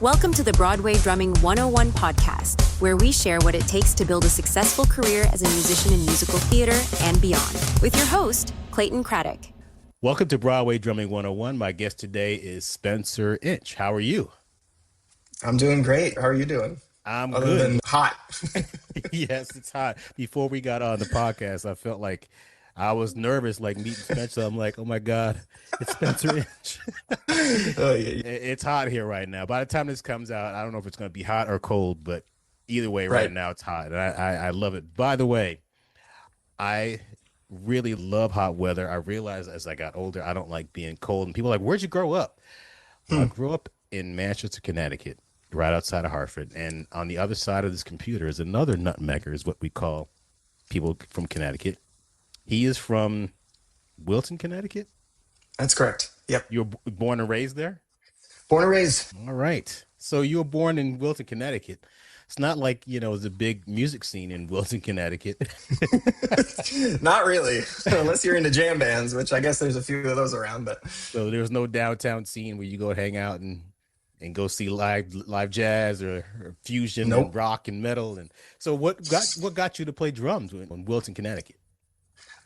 Welcome to the Broadway Drumming 101 podcast, where we share what it takes to build a successful career as a musician in musical theater and beyond. With your host, Clayton Craddock. Welcome to Broadway Drumming 101. My guest today is Spencer Inch. How are you? I'm doing great. How are you doing? I'm Other good. than hot. Yes, it's hot. Before we got on the podcast, I felt like I was nervous, like meeting Spencer. I'm like, oh my God, it's Spencer Inch. It's hot here right now. By the time this comes out, I don't know if it's going to be hot or cold, but either way, right now it's hot. And I love it. By the way, I really love hot weather. I realized as I got older, I don't like being cold. And people are like, where'd you grow up? Well, I grew up in Manchester, Connecticut, right outside of Hartford. And on the other side of this computer is another nutmegger, is what we call people from Connecticut. He is from Wilton, Connecticut? That's correct. Yep. You were born and raised there? Born and raised. All right. So you were born in Wilton, Connecticut. It's not like, there's a big music scene in Wilton, Connecticut. Not really, unless you're into jam bands, which I guess there's a few of those around. But so there's no downtown scene where you go hang out and go see live jazz or fusion and rock and metal. And so what got you to play drums in Wilton, Connecticut?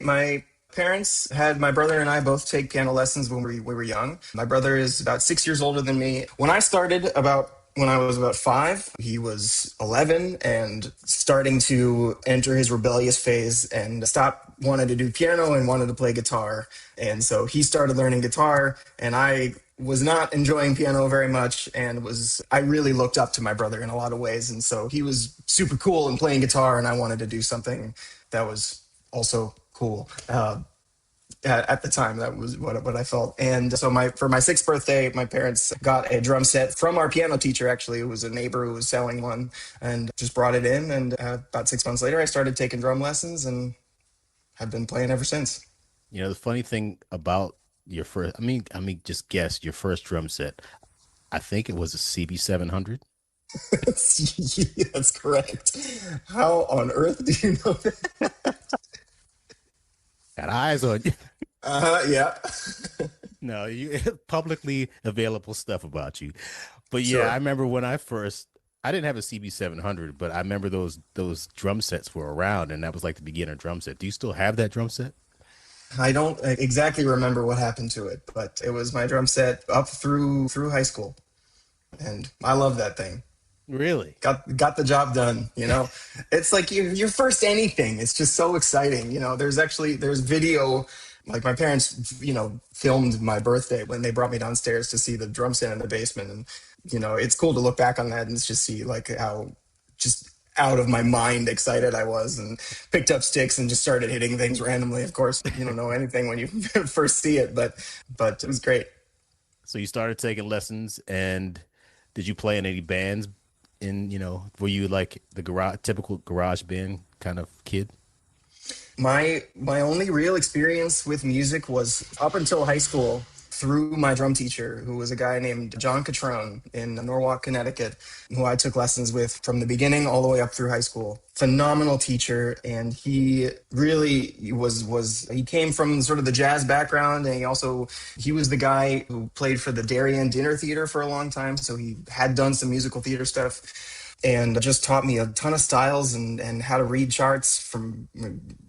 My parents had my brother and I both take piano lessons when we were young. My brother is about 6 years older than me. When I started when I was about 5, he was 11 and starting to enter his rebellious phase and stopped wanting to do piano and wanted to play guitar. And so he started learning guitar, and I was not enjoying piano very much, and I really looked up to my brother in a lot of ways. And so he was super cool in playing guitar, and I wanted to do something that was also cool. At the time, that was what I felt. And so for my 6th birthday, my parents got a drum set from our piano teacher. Actually, it was a neighbor who was selling one, and just brought it in. And about 6 months later, I started taking drum lessons and have been playing ever since. The funny thing about your first, just guess your first drum set. I think it was a CB700. That's correct. How on earth do you know that? Got eyes on you. Yeah. No, publicly available stuff about you. But yeah, Sure. I remember when I didn't have a CB700, but I remember those drum sets were around, and that was like the beginner drum set. Do you still have that drum set? I don't exactly remember what happened to it, but it was my drum set up through high school, and I love that thing. Really? Got the job done, It's like your first anything. It's just so exciting. There's video, like my parents, filmed my birthday when they brought me downstairs to see the drum set in the basement. And, it's cool to look back on that and just see like how just out of my mind excited I was, and picked up sticks and just started hitting things randomly. Of course, you don't know anything when you first see it, but it was great. So you started taking lessons, and did you play in any bands? Were you like the typical garage band kind of kid? My only real experience with music was up until high school through my drum teacher, who was a guy named John Catrone in Norwalk, Connecticut, who I took lessons with from the beginning all the way up through high school. Phenomenal teacher, and he really he came from sort of the jazz background, and he was the guy who played for the Darien Dinner Theater for a long time, so he had done some musical theater stuff, and just taught me a ton of styles and how to read charts from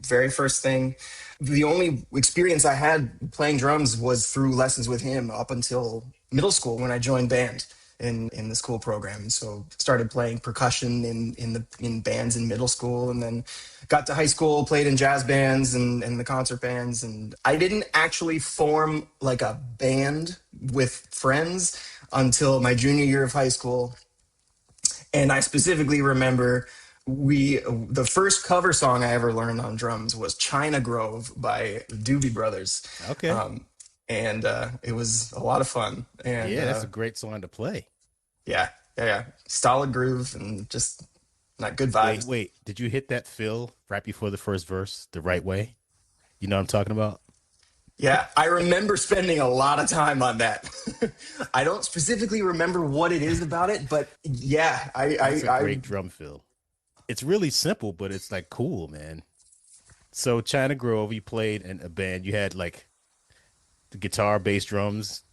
very first thing. The only experience I had playing drums was through lessons with him up until middle school when I joined band in the school program. So started playing percussion in bands in middle school, and then got to high school, played in jazz bands and the concert bands. And I didn't actually form like a band with friends until my junior year of high school. And I specifically remember the first cover song I ever learned on drums was China Grove by the Doobie Brothers. Okay. And it was a lot of fun. And yeah, that's a great song to play. Yeah. Solid groove and just not good vibes. Wait, did you hit that fill right before the first verse the right way? You know what I'm talking about? Yeah, I remember spending a lot of time on that. I don't specifically remember what it is about it, but yeah, It's a great drum fill. It's really simple, but it's like cool, man. So China Grove, you played in a band. You had like the guitar, bass, drums.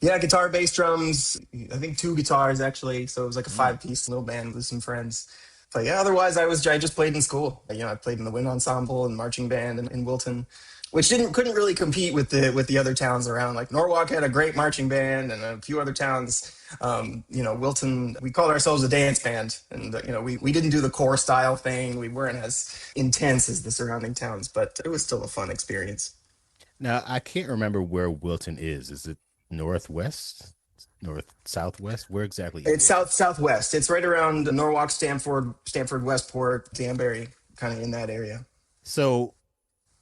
Yeah, guitar, bass, drums. I think two guitars actually. So it was like a Mm. five-piece little band with some friends. But yeah, otherwise I just played in school. I played in the wind ensemble and marching band in Wilton, which didn't couldn't really compete with the other towns around. Like Norwalk had a great marching band, and a few other towns. Wilton, we called ourselves a dance band, and we didn't do the core style thing. We weren't as intense as the surrounding towns, but it was still a fun experience. Now, I can't remember where Wilton is. Is it northwest, north, southwest? Where exactly is It's Wilton? southwest. It's right around Norwalk, Stanford, Westport, Danbury, kind of in that area. So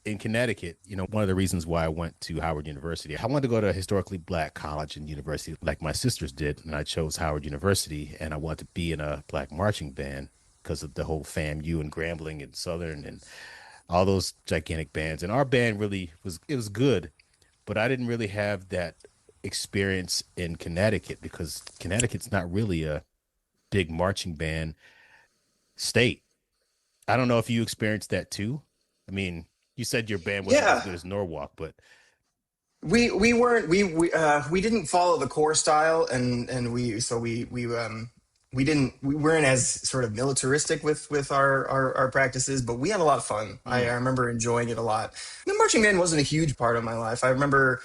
in Connecticut, one of the reasons why I went to Howard University, I wanted to go to a historically black college and university like my sisters did, and I chose Howard University, and I wanted to be in a black marching band because of the whole FAMU and Grambling and Southern and all those gigantic bands. And our band really was good, but I didn't really have that experience in Connecticut because Connecticut's not really a big marching band state. I don't know if you experienced that too. I mean, you said your band wasn't as Yeah, good as Norwalk, but we weren't we didn't follow the core style, and we weren't as sort of militaristic with our practices, but we had a lot of fun. I mm, remember enjoying it a lot. The marching band wasn't a huge part of my life. I remember,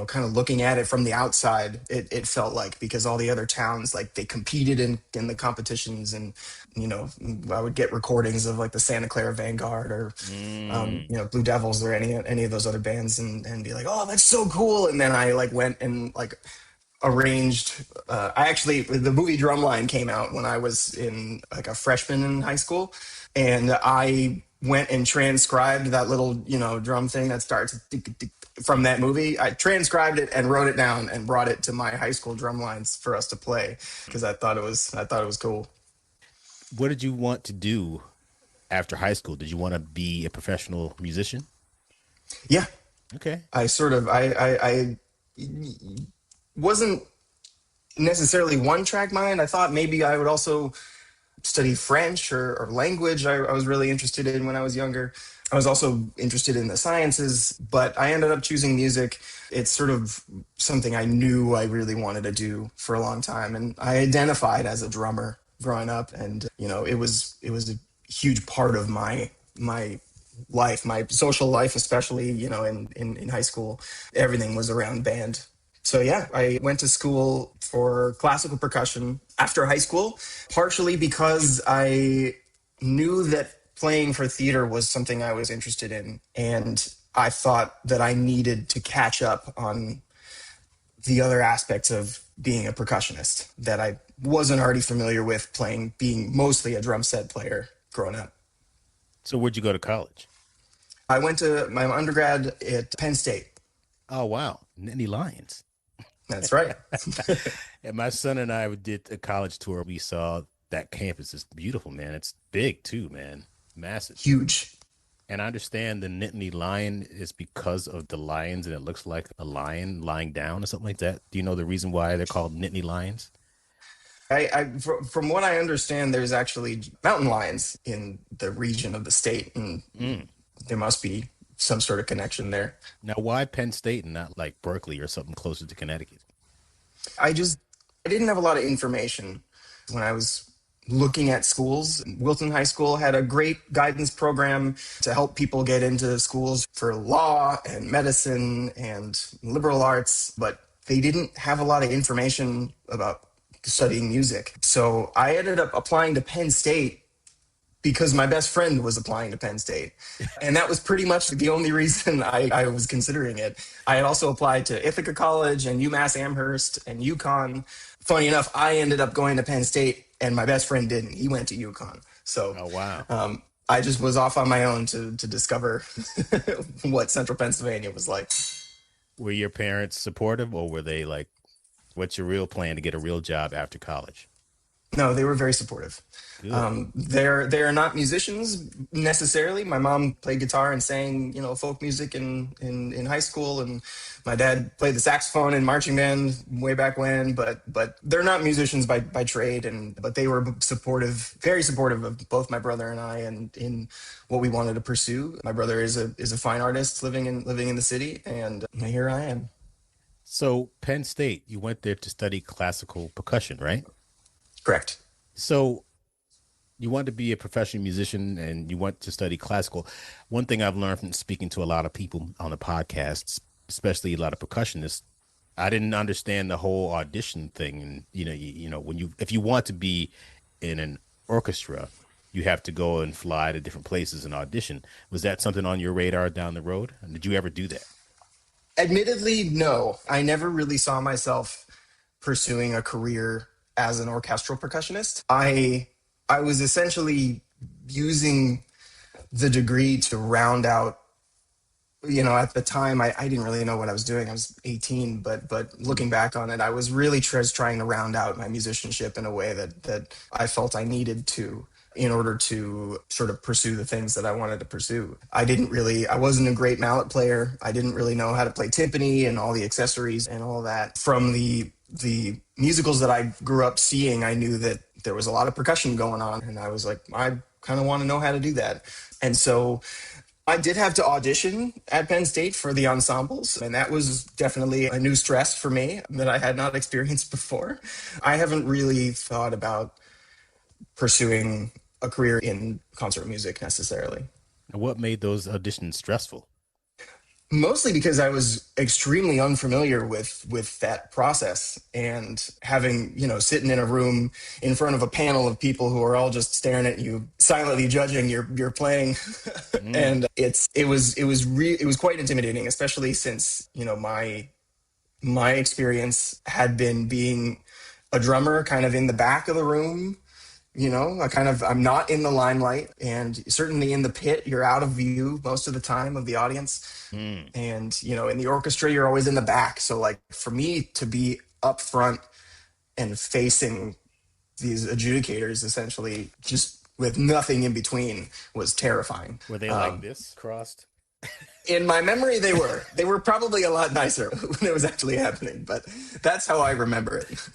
kind of looking at it from the outside, it felt like, because all the other towns, like, they competed in the competitions, and you know I would get recordings of like the Santa Clara Vanguard, or mm, Blue Devils, or any of those other bands, and be like, oh, that's so cool. And then I like went and like arranged. I actually, the movie Drumline came out when I was in like a freshman in high school, and I went and transcribed that little drum thing that starts from that movie. I transcribed it and wrote it down and brought it to my high school drum lines for us to play, because I thought it was cool. what did you want to do after high school? Did you want to be a professional musician? Yeah, Okay. I sort of I wasn't necessarily one track mind. I thought maybe I would also study French, or language. I was really interested in when I was younger. I was also interested in the sciences, but I ended up choosing music. It's sort of something I knew I really wanted to do for a long time, and I identified as a drummer growing up, and it was a huge part of my life, my social life, especially in high school. Everything was around band. So yeah, I went to school for classical percussion after high school, partially because I knew that playing for theater was something I was interested in, and I thought that I needed to catch up on the other aspects of being a percussionist that I wasn't already familiar with, playing, being mostly a drum set player growing up. So where'd you go to college? I went to my undergrad at Penn State. Oh wow, Nittany Lions. That's right. And my son and I did a college tour. We saw that campus is beautiful, man. It's big too, man. Massive. Huge. And I understand the Nittany Lion is because of the lions and it looks like a lion lying down or something like that. Do you know the reason why they're called Nittany Lions? From what I understand, there's actually mountain lions in the region of the state, and Mm. there must be some sort of connection there. Now, why Penn State and not like Berkeley or something closer to Connecticut? I didn't have a lot of information when I was looking at schools. Wilton High School had a great guidance program to help people get into schools for law and medicine and liberal arts, but they didn't have a lot of information about studying music. So I ended up applying to Penn State because my best friend was applying to Penn State. And that was pretty much the only reason I was considering it. I had also applied to Ithaca College and UMass Amherst and UConn. Funny enough, I ended up going to Penn State, and my best friend didn't. He went to UConn. So Oh, wow. I just was off on my own to discover what central Pennsylvania was like. Were your parents supportive or were they like, what's your real plan to get a real job after college? No, they were very supportive. Good. They're not musicians necessarily. My mom played guitar and sang, folk music in high school, and my dad played the saxophone in marching band way back when. But they're not musicians by trade, but they were supportive, very supportive of both my brother and I, and in what we wanted to pursue. My brother is a fine artist living in the city, and here I am. So Penn State, you went there to study classical percussion, right? Correct. So you want to be a professional musician and you want to study classical. One thing I've learned from speaking to a lot of people on the podcasts, especially a lot of percussionists, I didn't understand the whole audition thing. And when if you want to be in an orchestra, you have to go and fly to different places and audition. Was that something on your radar down the road? And did you ever do that? Admittedly, no. I never really saw myself pursuing a career as an orchestral percussionist. I was essentially using the degree to round out, at the time I didn't really know what I was doing. I was 18, but looking back on it, I was really just trying to round out my musicianship in a way that I felt I needed to in order to sort of pursue the things that I wanted to pursue. I wasn't a great mallet player. I didn't really know how to play timpani and all the accessories and all that. From the musicals that I grew up seeing, I knew that there was a lot of percussion going on, and I was like, I kind of want to know how to do that. And so I did have to audition at Penn State for the ensembles, and that was definitely a new stress for me that I had not experienced before. I haven't really thought about pursuing a career in concert music necessarily. And what made those auditions stressful? Mostly because I was extremely unfamiliar with that process, and having, sitting in a room in front of a panel of people who are all just staring at you, silently judging your playing. And it was quite intimidating, especially since, my experience had been being a drummer kind of in the back of the room. I'm not in the limelight, and certainly in the pit, you're out of view most of the time of the audience. And, in the orchestra, you're always in the back. So like for me to be up front and facing these adjudicators, essentially just with nothing in between, was terrifying. Were they like this crossed? In my memory, they were probably a lot nicer when it was actually happening, but that's how I remember it.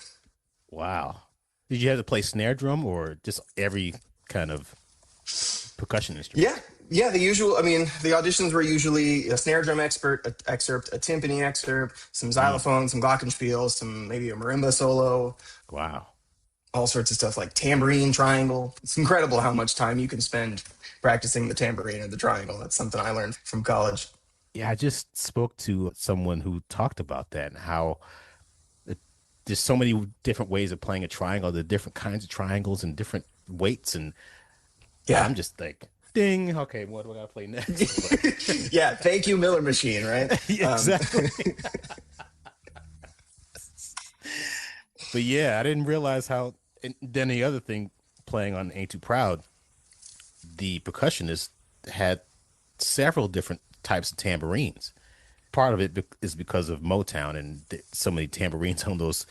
Wow. Did you have to play snare drum or just every kind of percussion instrument? Yeah, the usual. I mean, the auditions were usually a snare drum excerpt, a timpani excerpt, some xylophone, some glockenspiel, maybe a marimba solo. Wow. All sorts of stuff like tambourine, triangle. It's incredible how much time you can spend practicing the tambourine and the triangle. That's something I learned from college. Yeah, I just spoke to someone who talked about that and how there's so many different ways of playing a triangle. There are different kinds of triangles and different weights. And yeah, I'm just like, ding. Okay, what do I got to play next? Yeah, thank you, Miller Machine, right? Yeah, exactly. But yeah, I didn't realize how. And then the other thing, playing on Ain't Too Proud, the percussionist had several different types of tambourines. Part of it is because of Motown and so many tambourines on those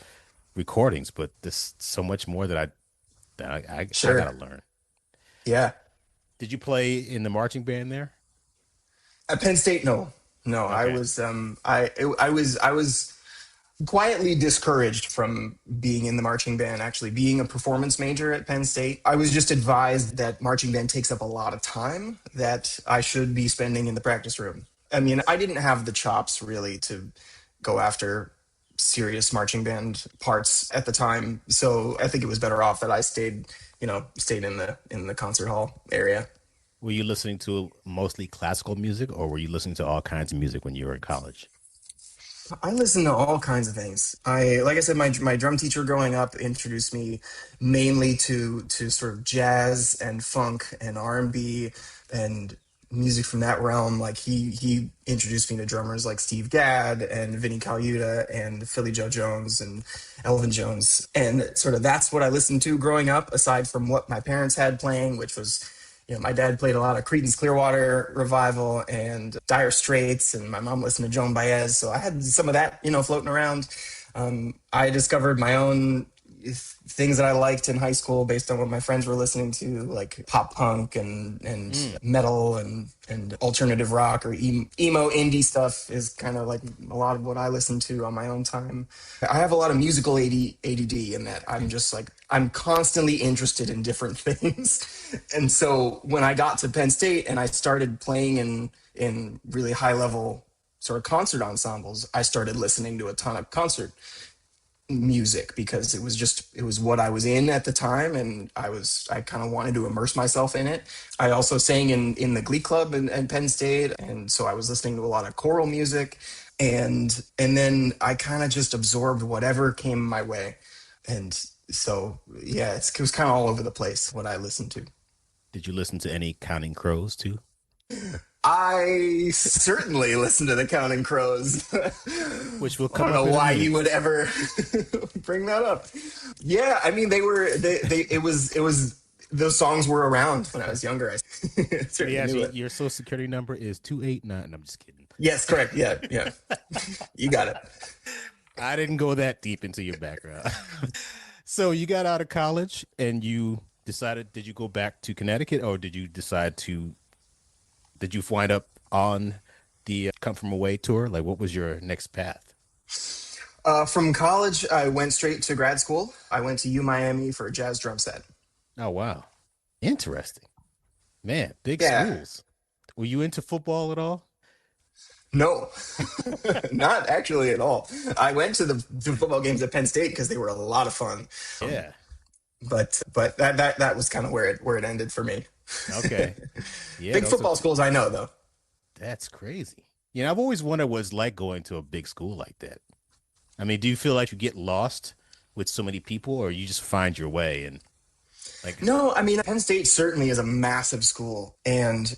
recordings, but there's so much more that I gotta learn. Yeah. Did you play in the marching band there? At Penn State, no. Okay. I was quietly discouraged from being in the marching band, actually being a performance major at Penn State. I was just advised that marching band takes up a lot of time that I should be spending in the practice room. I mean, I didn't have the chops really to go after serious marching band parts at the time. So I think it was better off that I stayed in the concert hall area. Were you listening to mostly classical music, or were you listening to all kinds of music when you were in college? I listened to all kinds of things. Like I said, my drum teacher growing up introduced me mainly to sort of jazz and funk and R&B and music from that realm. Like he introduced me to drummers like Steve Gadd and Vinnie Colaiuta and Philly Joe Jones and Elvin Jones. And sort of that's what I listened to growing up, aside from what my parents had playing, which was, my dad played a lot of Creedence Clearwater Revival and Dire Straits, and my mom listened to Joan Baez. So I had some of that, floating around. I discovered my own things that I liked in high school based on what my friends were listening to, like pop punk and metal and alternative rock or emo indie stuff is kind of like a lot of what I listen to on my own time. I have a lot of musical ADD in that I'm just like, I'm constantly interested in different things. And so when I got to Penn State and I started playing in really high level sort of concert ensembles, I started listening to a ton of concert music because it was what I was in at the time, and I kind of wanted to immerse myself in it. I also sang in the Glee Club in Penn State, and so I was listening to a lot of choral music, and then I kind of just absorbed whatever came my way. And so yeah, it was kind of all over the place what I listened to. Did you listen to any Counting Crows too? I certainly listen to the Counting Crows. Which will I come don't up know in a why minute. you would ever bring that up. Yeah, I mean, it was those songs were around when I was younger. I certainly Yes, knew it. your social security number is 289. I'm just kidding. Yes, correct. Yeah, yeah. You got it. I didn't go that deep into your background. So you got out of college and you decided, did you go back to Connecticut, or did you wind up on the Come From Away tour? Like, what was your next path? From college, I went straight to grad school. I went to Miami for a jazz drum set. Oh, wow. Interesting. Man, big Yeah. schools. Were you into football at all? No, not actually at all. I went to the football games at Penn State because they were a lot of fun. Yeah. But that was kind of where it ended for me. Okay. Yeah. Big football schools, I know though. That's crazy. You know, I've always wondered what it's like going to a big school like that. I mean, do you feel like you get lost with so many people, or you just find your way? And like, No, I mean, Penn State certainly is a massive school, and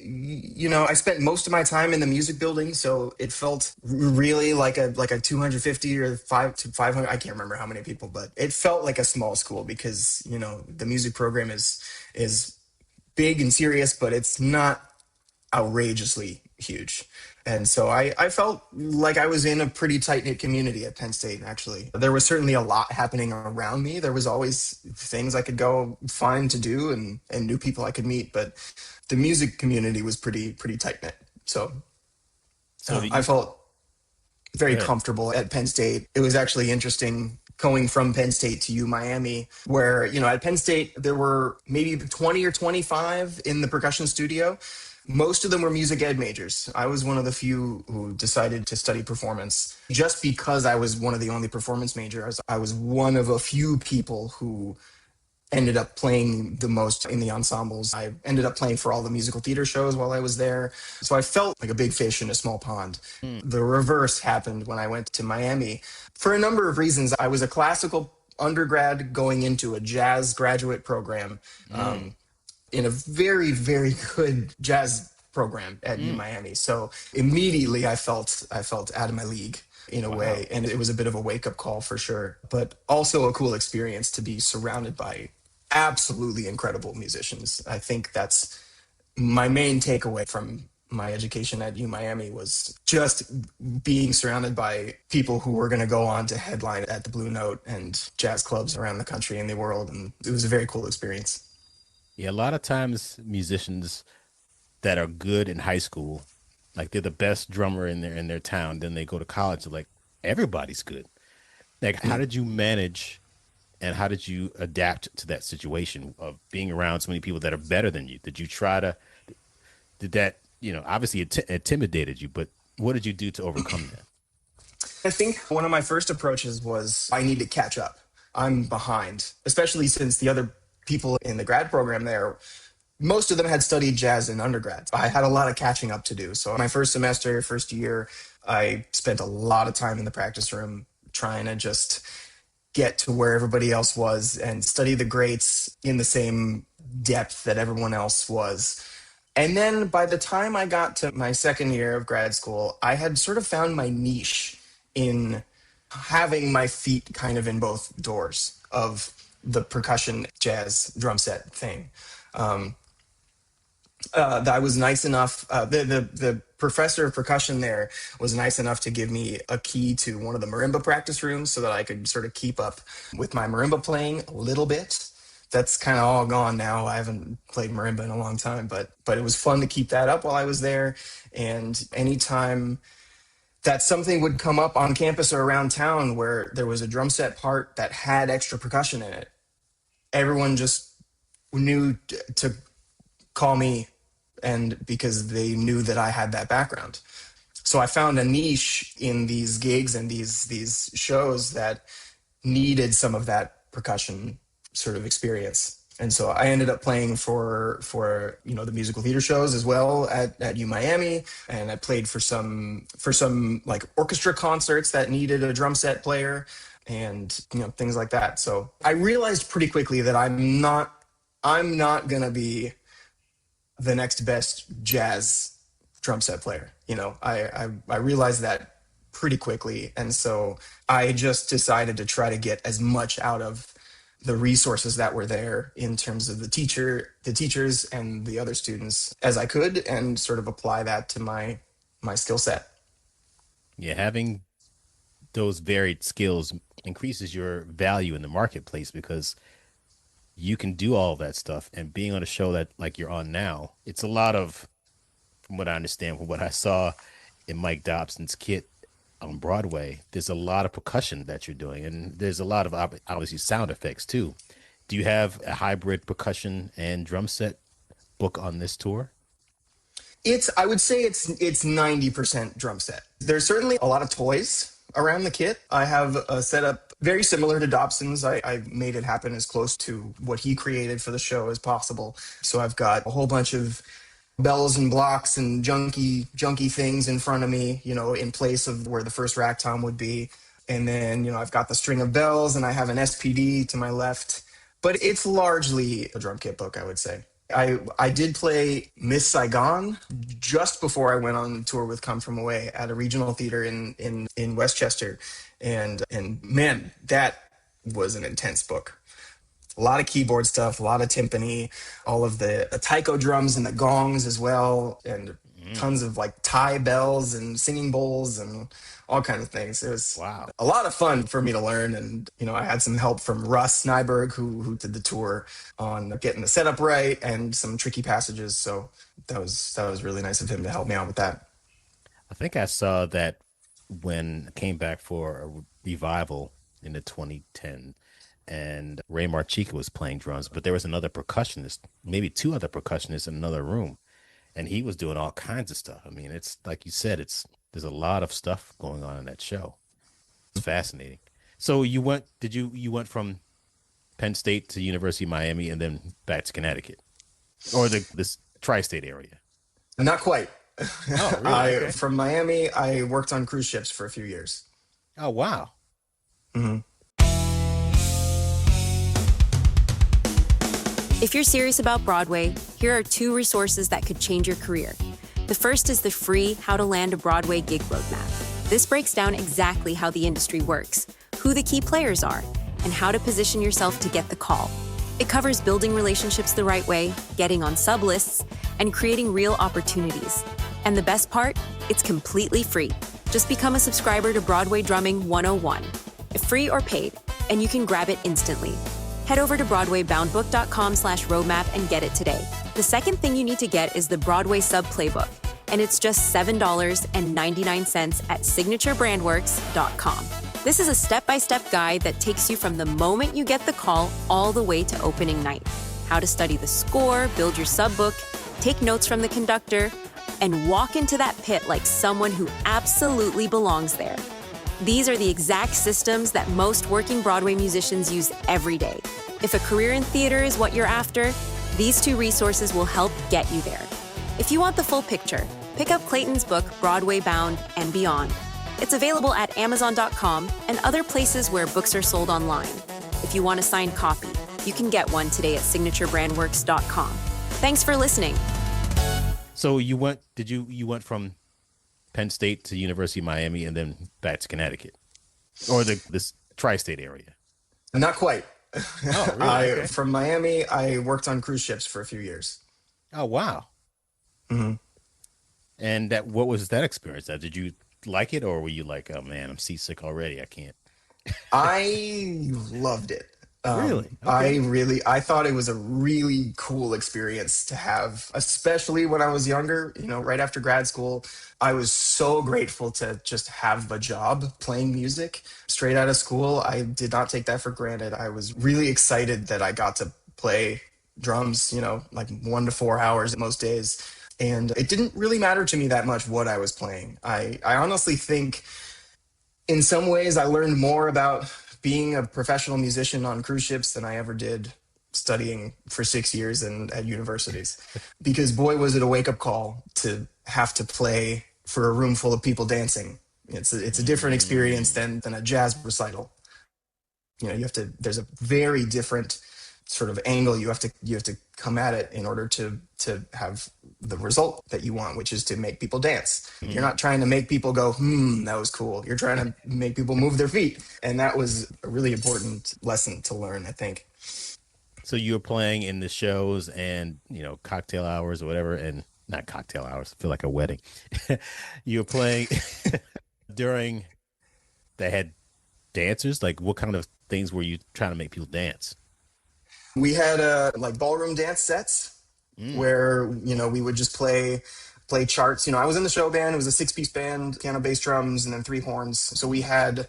I spent most of my time in the music building, so it felt really like a 250 or 500. I can't remember how many people, but it felt like a small school because the music program is big and serious, but it's not outrageously huge. And so I felt like I was in a pretty tight-knit community at Penn State, actually. There was certainly a lot happening around me. There was always things I could go find to do and new people I could meet, but the music community was pretty tight-knit. So I felt very comfortable at Penn State. It was actually interesting going from Penn State to Miami, where, at Penn State, there were maybe 20 or 25 in the percussion studio. Most of them were music ed majors. I was one of the few who decided to study performance just because I was one of the only performance majors. I was one of a few people who ended up playing the most in the ensembles. I ended up playing for all the musical theater shows while I was there. So I felt like a big fish in a small pond. The reverse happened when I went to Miami. For a number of reasons, I was a classical undergrad going into a jazz graduate program. In a very, very good jazz program at Miami. So immediately I felt out of my league in a way. And it was a bit of a wake-up call for sure, but also a cool experience to be surrounded by absolutely incredible musicians. I think that's my main takeaway from my education at Miami was just being surrounded by people who were going to go on to headline at the Blue Note and jazz clubs around the country and the world. And it was a very cool experience. Yeah, a lot of times musicians that are good in high school, like they're the best drummer in their town, then they go to college, like everybody's good. Like, how did you manage and how did you adapt to that situation of being around so many people that are better than you? Did that, obviously it intimidated you, but what did you do to overcome that? I think one of my first approaches was I need to catch up. I'm behind, especially since the other people in the grad program there, most of them had studied jazz in undergrad. I had a lot of catching up to do. So my first year, I spent a lot of time in the practice room trying to just get to where everybody else was and study the greats in the same depth that everyone else was. And then by the time I got to my second year of grad school, I had sort of found my niche in having my feet kind of in both doors of the percussion jazz drum set thing. I was nice enough, the professor of percussion there was nice enough to give me a key to one of the marimba practice rooms so that I could sort of keep up with my marimba playing a little bit. That's kind of all gone now. I haven't played marimba in a long time, but it was fun to keep that up while I was there. And anytime that something would come up on campus or around town where there was a drum set part that had extra percussion in it, everyone just knew to call me, and because they knew that I had that background. So I found a niche in these gigs and these shows that needed some of that percussion sort of experience. And so I ended up playing for the musical theater shows as well at U Miami, and I played for some like orchestra concerts that needed a drum set player, and things like that. So I realized pretty quickly that I'm not gonna be the next best jazz drum set player. I realized that pretty quickly. And so I just decided to try to get as much out of the resources that were there in terms of the teachers and the other students as I could, and sort of apply that to my skill set. Yeah, having those varied skills increases your value in the marketplace because you can do all that stuff. And being on a show that like you're on now, it's a lot of, from what I understand, from what I saw in Mike Dobson's kit on Broadway, there's a lot of percussion that you're doing, and there's a lot of obviously sound effects too. Do you have a hybrid percussion and drum set book on this tour? I would say it's 90% drum set. There's certainly a lot of toys around the kit. I have a setup very similar to Dobson's. I made it happen as close to what he created for the show as possible. So I've got a whole bunch of bells and blocks and junky things in front of me, in place of where the first rack tom would be. And then, I've got the string of bells, and I have an SPD to my left. But it's largely a drum kit book, I would say. I did play Miss Saigon just before I went on tour with Come From Away at a regional theater in Westchester. And man, that was an intense book. A lot of keyboard stuff, a lot of timpani, all of the taiko drums and the gongs as well, and tons of like Thai bells and singing bowls and all kinds of things. It was a lot of fun for me to learn. And, I had some help from Russ Nyberg, who did the tour, on getting the setup right and some tricky passages. So that was really nice of him to help me out with that. I think I saw that when I came back for a revival in the 2010, and Ray Marchica was playing drums, but there was another percussionist, maybe two other percussionists in another room, and he was doing all kinds of stuff. I mean, it's like you said, there's a lot of stuff going on in that show. It's fascinating. So you went from Penn State to University of Miami and then back to Connecticut, or this tri-state area? Not quite. Oh, really? Okay. From Miami, I worked on cruise ships for a few years. Oh, wow. Mm-hmm. If you're serious about Broadway, here are 2 resources that could change your career. The first is the free How to Land a Broadway Gig Roadmap. This breaks down exactly how the industry works, who the key players are, and how to position yourself to get the call. It covers building relationships the right way, getting on sublists, and creating real opportunities. And the best part? It's completely free. Just become a subscriber to Broadway Drumming 101, free or paid, and you can grab it instantly. Head over to BroadwayBoundBook.com/roadmap and get it today. The second thing you need to get is the Broadway Sub Playbook, and it's just $7.99 at signaturebrandworks.com. This is a step-by-step guide that takes you from the moment you get the call all the way to opening night. How to study the score, build your sub book, take notes from the conductor, and walk into that pit like someone who absolutely belongs there. These are the exact systems that most working Broadway musicians use every day. If a career in theater is what you're after, these 2 resources will help get you there. If you want the full picture, pick up Clayton's book, Broadway Bound and Beyond. It's available at Amazon.com and other places where books are sold online. If you want a signed copy, you can get one today at signaturebrandworks.com. Thanks for listening. So you went from Penn State to University of Miami and then back to Connecticut, or this tri-state area? Not quite. Oh, really? Okay. From Miami, I worked on cruise ships for a few years. Oh, wow. Mm-hmm. And what was that experience? Did you like it, or were you like, oh man, I'm seasick already, I can't? I loved it. Really? Okay. I thought it was a really cool experience to have, especially when I was younger, right after grad school. I was so grateful to just have a job playing music straight out of school. I did not take that for granted. I was really excited that I got to play drums, like 1 to 4 hours most days. And it didn't really matter to me that much what I was playing. I honestly think in some ways I learned more about being a professional musician on cruise ships than I ever did studying for 6 years at universities. Because boy, was it a wake up call to have to play for a room full of people dancing. It's a different experience than a jazz recital. You have to, there's a very different sort of angle you have to come at it in order to have the result that you want, which is to make people dance. You're not trying to make people go, that was cool. You're trying to make people move their feet. And that was a really important lesson to learn, I think. So you were playing in the shows and, cocktail hours or whatever, and not cocktail hours, I feel like a wedding. You were playing during, they had dancers. Like, what kind of things were you trying to make people dance? We had like ballroom dance sets where we would just play charts. I was in the show band. It was a 6-piece band, piano, bass, drums, and then 3 horns. So we had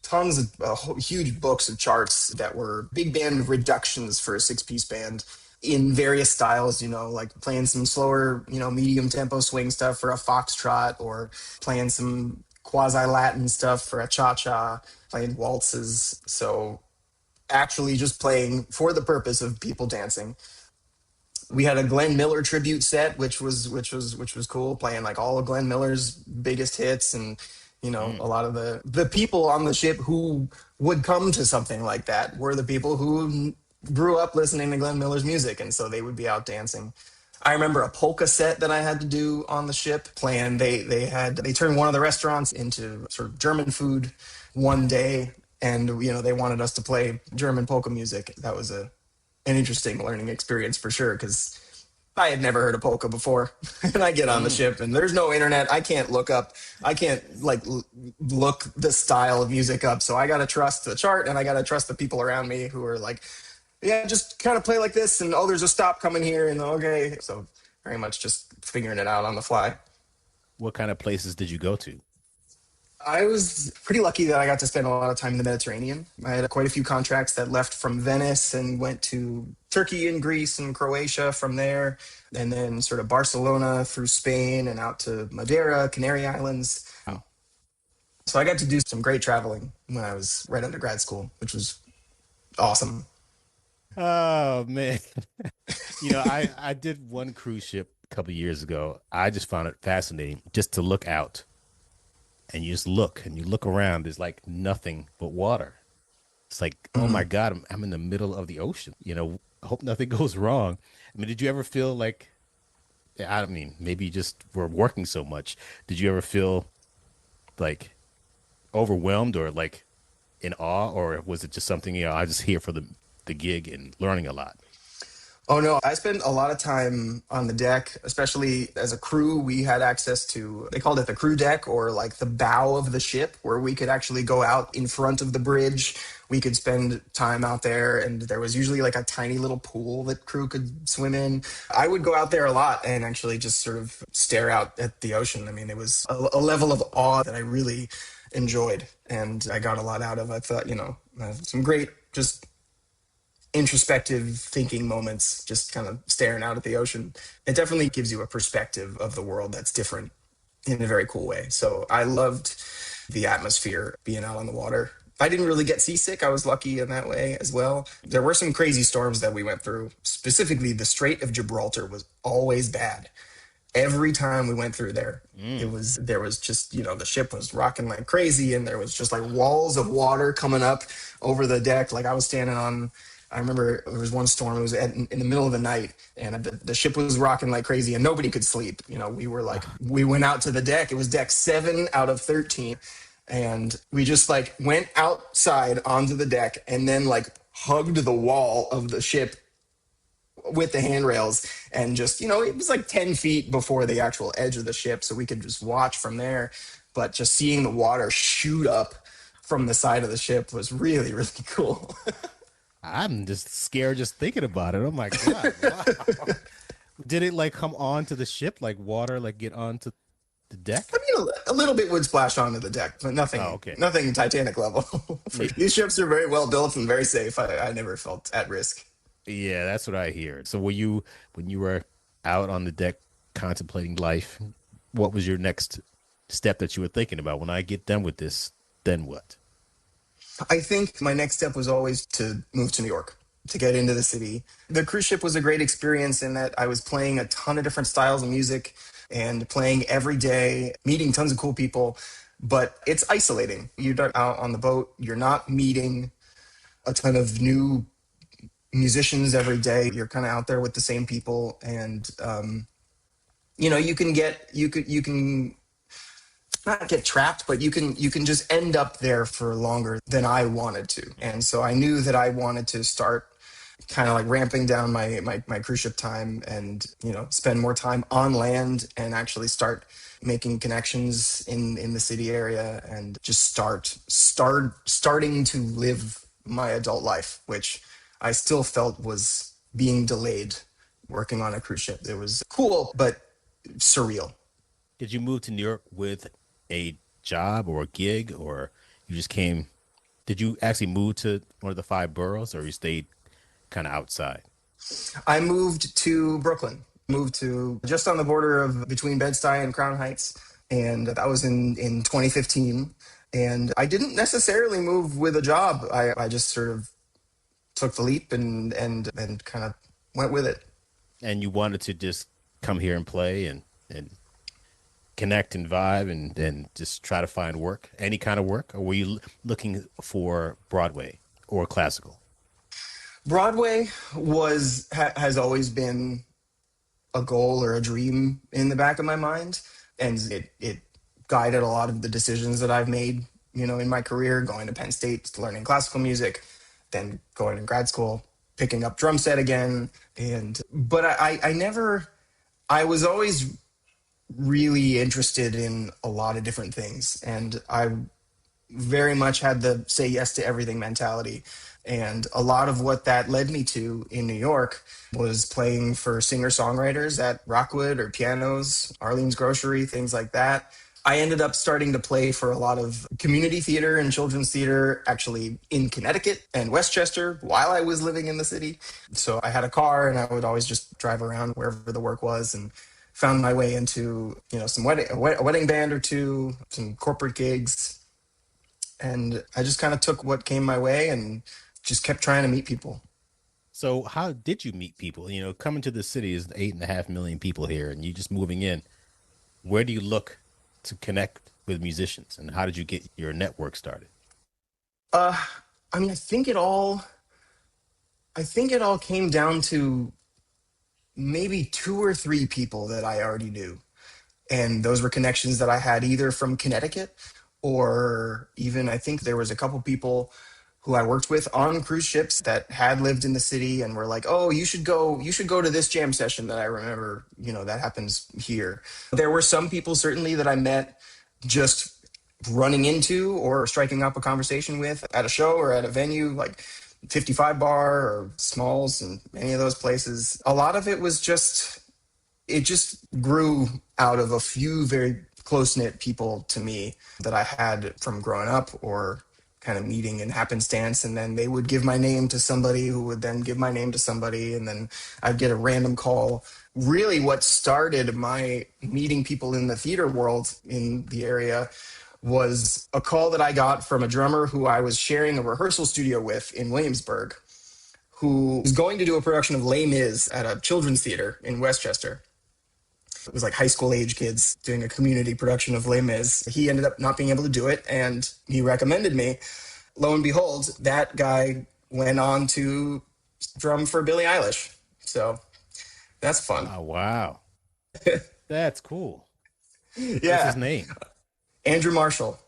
tons of huge books of charts that were big band reductions for a 6-piece band in various styles. Like playing some slower, medium tempo swing stuff for a foxtrot, or playing some quasi Latin stuff for a cha-cha, playing waltzes. So actually just playing for the purpose of people dancing. We had a Glenn Miller tribute set, which was cool, playing like all of Glenn Miller's biggest hits, and a lot of the people on the ship who would come to something like that were the people who grew up listening to Glenn Miller's music, and so they would be out dancing. I remember a polka set that I had to do on the ship playing. They turned one of the restaurants into sort of German food one day, and they wanted us to play German polka music. That was an interesting learning experience for sure, because I had never heard of polka before. And I get on the ship and there's no internet. I can't look the style of music up. So I got to trust the chart, and I got to trust the people around me who are like, yeah, just kind of play like this, and there's a stop coming here, and okay. So very much just figuring it out on the fly. What kind of places did you go to? I was pretty lucky that I got to spend a lot of time in the Mediterranean. I had quite a few contracts that left from Venice and went to Turkey and Greece and Croatia from there, and then sort of Barcelona through Spain and out to Madeira, Canary Islands. Oh. So I got to do some great traveling when I was right out of grad school, which was awesome. Oh, man. I did one cruise ship a couple of years ago. I just found it fascinating just to look out. And you just look, and you look around. There's like nothing but water. It's like, oh my God, I'm in the middle of the ocean. I hope nothing goes wrong. I mean, did you ever feel like, I mean, maybe you just were working so much. Did you ever feel like overwhelmed or like in awe, or was it just something, I was just here for the gig and learning a lot? Oh, no, I spent a lot of time on the deck, especially as a crew. We had access to, they called it the crew deck, or like the bow of the ship, where we could actually go out in front of the bridge. We could spend time out there, and there was usually like a tiny little pool that crew could swim in. I would go out there a lot and actually just sort of stare out at the ocean. I mean, it was a level of awe that I really enjoyed, and I got a lot out of. I thought, some great just introspective thinking moments, just kind of staring out at the ocean. It definitely gives you a perspective of the world that's different in a very cool way. So I loved the atmosphere being out on the water. I didn't really get seasick. I was lucky in that way as well. There were some crazy storms that we went through. Specifically, the Strait of Gibraltar was always bad. Every time we went through there, there was just, the ship was rocking like crazy, and there was just like walls of water coming up over the deck. Like I was standing on, I remember there was one storm, it was in the middle of the night, and the ship was rocking like crazy and nobody could sleep. We were like, we went out to the deck. It was deck 7 out of 13. And we just like went outside onto the deck and then like hugged the wall of the ship with the handrails, and just, it was like 10 feet before the actual edge of the ship, so we could just watch from there. But just seeing the water shoot up from the side of the ship was really, really cool. I'm just scared just thinking about it. Oh my God. Wow. Did it like come onto the ship, like water, like get onto the deck? I mean, a little bit would splash onto the deck, but nothing, nothing Titanic level. These ships are very well built and very safe. I never felt at risk. Yeah, that's what I hear. So when you were out on the deck contemplating life. What was your next step that you were thinking about? When I get done with this, then what? I think my next step was always to move to New York, to get into the city. The cruise ship was a great experience in that I was playing a ton of different styles of music and playing every day, meeting tons of cool people. But it's isolating. You're out on the boat, you're not meeting a ton of new musicians every day. You're kind of out there with the same people. And, you can not get trapped, but you can just end up there for longer than I wanted to. And so I knew that I wanted to start kind of like ramping down my cruise ship time and, spend more time on land and actually start making connections in the city area and just starting to live my adult life, which I still felt was being delayed working on a cruise ship. It was cool, but surreal. Did you move to New York with a job or a gig, or you just came? Did you actually move to one of the five boroughs, or you stayed kind of outside? I moved to Brooklyn, moved to just on the border of between Bed-Stuy and Crown Heights. And that was in 2015. And I didn't necessarily move with a job. I just sort of took the leap and kind of went with it. And you wanted to just come here and play and connect and vibe and just try to find work, any kind of work? Or were you looking for Broadway or classical? Broadway has always been a goal or a dream in the back of my mind. And it guided a lot of the decisions that I've made, in my career, going to Penn State, learning classical music, then going to grad school, picking up drum set again. But I was always really interested in a lot of different things. And I very much had the say yes to everything mentality. And a lot of what that led me to in New York was playing for singer-songwriters at Rockwood or pianos, Arlene's Grocery, things like that. I ended up starting to play for a lot of community theater and children's theater, actually in Connecticut and Westchester while I was living in the city. So I had a car and I would always just drive around wherever the work was and found my way into, some a wedding band or two, some corporate gigs. And I just kind of took what came my way and just kept trying to meet people. So how did you meet people? Coming to the city is 8.5 million people here, and you just moving in. Where do you look to connect with musicians, and how did you get your network started? I think it all came down to maybe two or three people that I already knew. And those were connections that I had either from Connecticut or even I think there was a couple people who I worked with on cruise ships that had lived in the city and were like, "Oh, you should go to this jam session that I remember, that happens here." There were some people certainly that I met just running into or striking up a conversation with at a show or at a venue like 55 Bar or Smalls and any of those places. A lot of it was it just grew out of a few very close-knit people to me that I had from growing up or kind of meeting in happenstance, and then they would give my name to somebody who would then give my name to somebody, and then I'd get a random call. Really what started my meeting people in the theater world in the area was a call that I got from a drummer who I was sharing a rehearsal studio with in Williamsburg, who was going to do a production of Les Mis at a children's theater in Westchester. It was like high school age kids doing a community production of Les Mis. He ended up not being able to do it, and he recommended me. Lo and behold, that guy went on to drum for Billie Eilish. So that's fun. Oh, wow. That's cool. Yeah. What's his name? Andrew Marshall.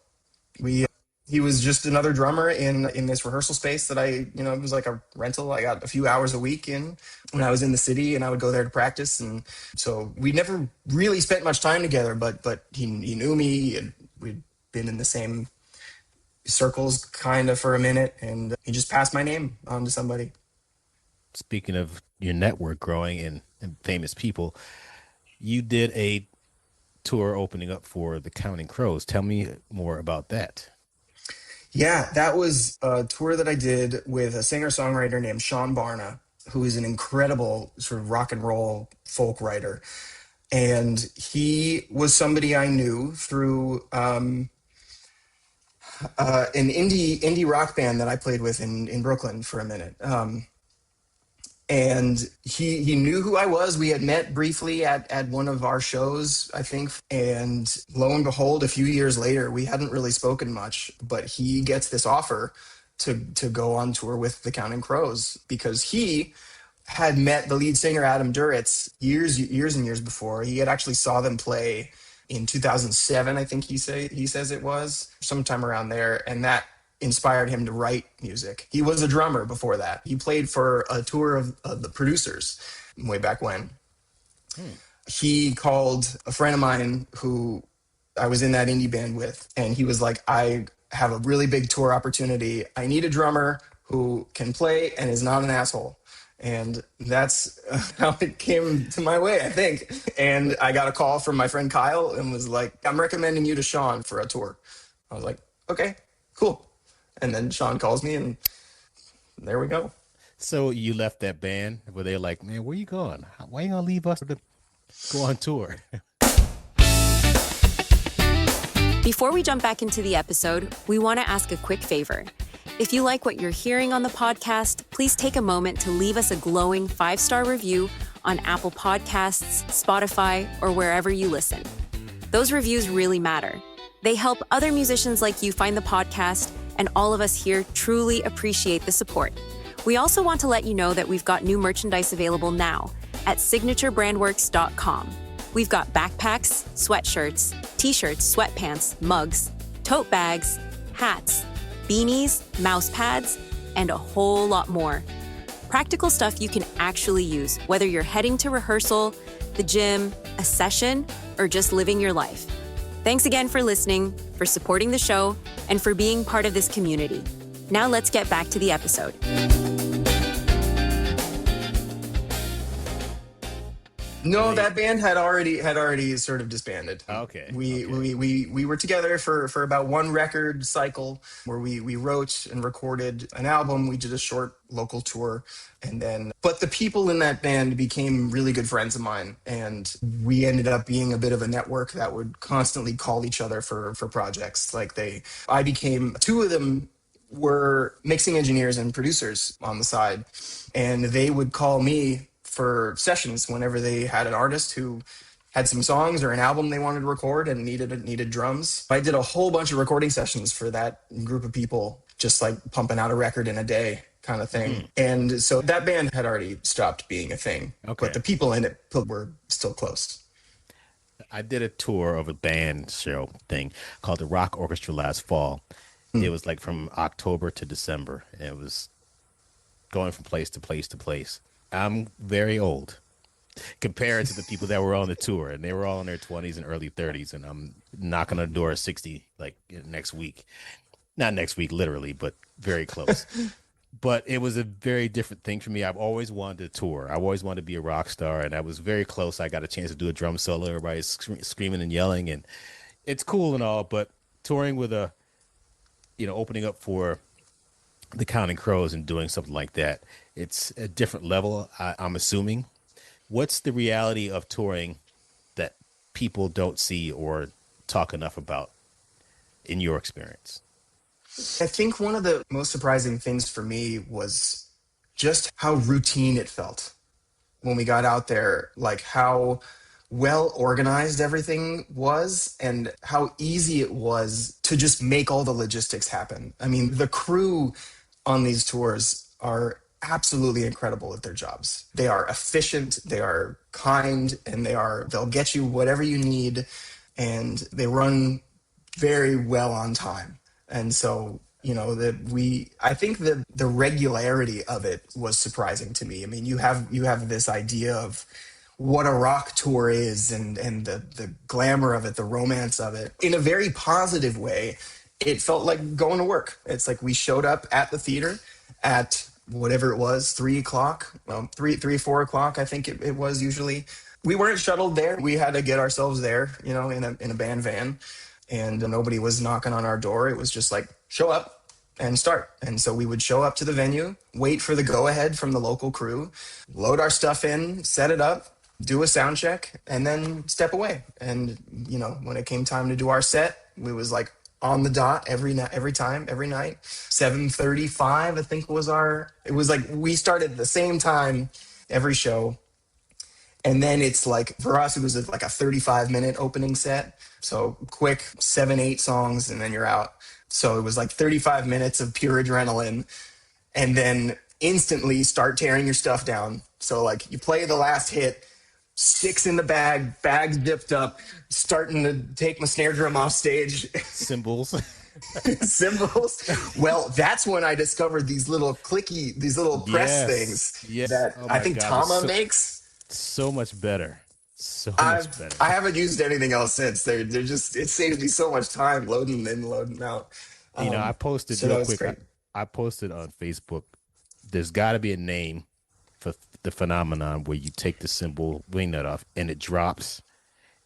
He was just another drummer in this rehearsal space that it was like a rental. I got a few hours a week in when I was in the city, and I would go there to practice. And so we never really spent much time together, but he knew me, and we'd been in the same circles kind of for a minute, and he just passed my name on to somebody. Speaking of your network growing and famous people, you did a tour opening up for the Counting Crows. Tell me more about that. Yeah, that was a tour that I did with a singer-songwriter named Sean Barna, who is an incredible sort of rock and roll folk writer. And he was somebody I knew through an indie rock band that I played with in Brooklyn for a minute. And he knew who I was. We had met briefly at one of our shows, I think. And lo and behold, a few years later, we hadn't really spoken much, but he gets this offer to go on tour with the Counting Crows, because he had met the lead singer Adam Duritz years and years before. He had actually saw them play in 2007, I think he says it was, sometime around there, and that inspired him to write music. He was a drummer before that. He played for a tour of the Producers way back when. He called a friend of mine who I was in that indie band with, and he was like, I have a really big tour opportunity. I need a drummer who can play and is not an asshole. And that's how it came to my way, I think. And I got a call from my friend Kyle and was like, I'm recommending you to Sean for a tour. I was like, okay, cool. And then Sean calls me, and there we go. So you left that band where they're like, man, where you going? Why you going to leave us to go on tour? Before we jump back into the episode, we want to ask a quick favor. If you like what you're hearing on the podcast, please take a moment to leave us a glowing 5-star review on Apple Podcasts, Spotify, or wherever you listen. Those reviews really matter. They help other musicians like you find the podcast, and all of us here truly appreciate the support. We also want to let you know that we've got new merchandise available now at signaturebrandworks.com. We've got backpacks, sweatshirts, t-shirts, sweatpants, mugs, tote bags, hats, beanies, mouse pads, and a whole lot more. Practical stuff you can actually use, whether you're heading to rehearsal, the gym, a session, or just living your life. Thanks again for listening, for supporting the show, and for being part of this community. Now let's get back to the episode. No, that band had already sort of disbanded. Okay. We were together for about one record cycle where we wrote and recorded an album. We did a short local tour, but the people in that band became really good friends of mine, and we ended up being a bit of a network that would constantly call each other for projects. Two of them were mixing engineers and producers on the side, and they would call me for sessions whenever they had an artist who had some songs or an album they wanted to record and needed drums. I did a whole bunch of recording sessions for that group of people, just like pumping out a record in a day kind of thing. And so that band had already stopped being a thing, but the people in it were still close. I did a tour of a band show thing called the Rock Orchestra last fall. It was like from October to December. And it was going from place to place to place. I'm very old compared to the people that were on the tour, and they were all in their 20s and early 30s, and I'm knocking on the door at 60 like next week. Not next week, literally, but very close. But it was a very different thing for me. I've always wanted to tour. I always wanted to be a rock star, and I was very close. I got a chance to do a drum solo. Everybody's screaming and yelling, and it's cool and all, but touring with opening up for the Counting Crows and doing something like that, it's a different level, I'm assuming. What's the reality of touring that people don't see or talk enough about in your experience? I think one of the most surprising things for me was just how routine it felt when we got out there, like how well organized everything was and how easy it was to just make all the logistics happen. I mean, the crew on these tours are absolutely incredible at their jobs. They are efficient, they are kind, and they'll get you whatever you need, and they run very well on time. And so, I think that the regularity of it was surprising to me. I mean, you have this idea of what a rock tour is and the glamour of it, the romance of it. In a very positive way, it felt like going to work. It's like we showed up at the theater at whatever it was, 3 o'clock, 4 o'clock, I think it was usually. We weren't shuttled there. We had to get ourselves there, in a band van, and nobody was knocking on our door. It was just like, show up and start. And so we would show up to the venue, wait for the go-ahead from the local crew, load our stuff in, set it up, do a sound check, and then step away. And when it came time to do our set, we was like on the dot every time, every night. 7:35, I think was our. It was like we started at the same time every show, and then it's like for us, it was like a 35-minute opening set. So quick 7-8 songs, and then you're out. So it was like 35 minutes of pure adrenaline, and then instantly start tearing your stuff down. So like you play the last hit, sticks in the bags dipped up, starting to take my snare drum off stage. Cymbals. Cymbals. Well, that's when I discovered these little press things that I think Tama makes. So much better. So much better. I haven't used anything else since. They're just, it saves me so much time loading in, loading out. I posted real quick. I posted on Facebook. There's got to be a name for the phenomenon where you take the cymbal wing nut off and it drops,